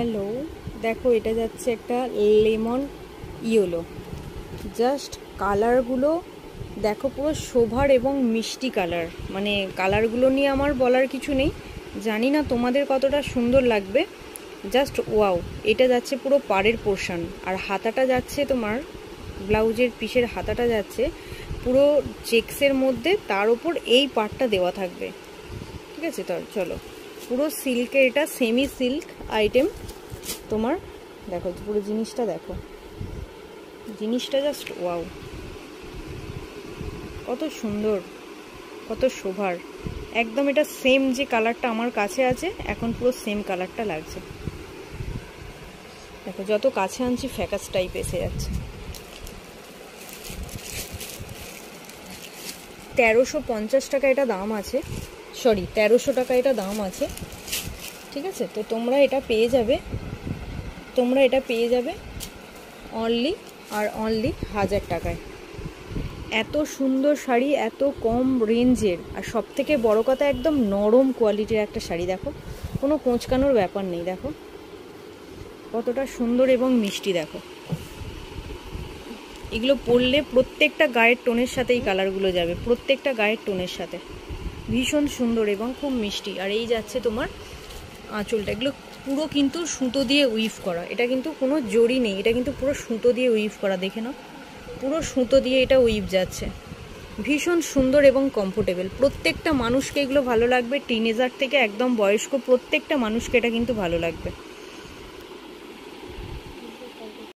Hello, দেখো এটা যাচ্ছে একটা লেমন ইয়েলো। জাস্ট কালারগুলো দেখো, পুরো শোভার এবং মিষ্টি কালার। মানে কালারগুলো নিয়ে আমার বলার কিছু নেই, জানি না তোমাদের কতটা সুন্দর লাগবে। Just wow. এটা যাচ্ছে পুরো পাড়ের পোর্শন, আর হাতাটা যাচ্ছে তোমার ব্লাউজের পিসের হাতাটা যাচ্ছে পুরো চেক্সের মধ্যে, তার উপর এই পাড়টা দেওয়া থাকবে। ঠিক আছে, তো চলো, পুরো সিল্কের, এটা সেমি সিল্ক আইটেম তোমার। দেখো পুরো জিনিসটা, দেখো জিনিসটা জাস্ট ওয়াও, কত সুন্দর, কত শোভার। একদম এটা সেম যে কালারটা আমার কাছে আছে এখন, পুরো সেম কালারটা লাগছে। দেখো যত কাছে আনছি ফ্যাকাস টাইপ এসে যাচ্ছে। 1350 টাকা এটা দাম আছে, সরি 1300 টাকা এটা দাম আছে। ঠিক আছে, তো তোমরা এটা পেয়ে যাবে অনলি আর অনলি 1000 টাকায়। এত সুন্দর শাড়ি, এত কম রেঞ্জের, আর সব থেকে বড় কথা একদম নরম কোয়ালিটির একটা শাড়ি। দেখো কোনো কোঁচকানোর ব্যাপার নেই, দেখো কতটা সুন্দর এবং মিষ্টি। দেখো এগুলো পরলে প্রত্যেকটা গায়ের টোনের সাথে এই কালারগুলো যাবে, প্রত্যেকটা গায়ের টোনের সাথে। ভীষণ সুন্দর এবং খুব মিষ্টি। আর এই যাচ্ছে তোমার আঁচলটা, এগুলো পুরো কিন্তু সুতো দিয়ে উইভ করা, এটা কিন্তু কোনো জড়ি নেই, এটা কিন্তু পুরো সুতো দিয়ে উইভ করা। দেখে নাও, পুরো সুতো দিয়ে এটা উইভ যাচ্ছে। ভীষণ সুন্দর এবং কমফোর্টেবল। প্রত্যেকটা মানুষকে এগুলো ভালো লাগবে, টিনেজার থেকে একদম বয়স্ক প্রত্যেকটা মানুষকে এটা কিন্তু ভালো লাগবে।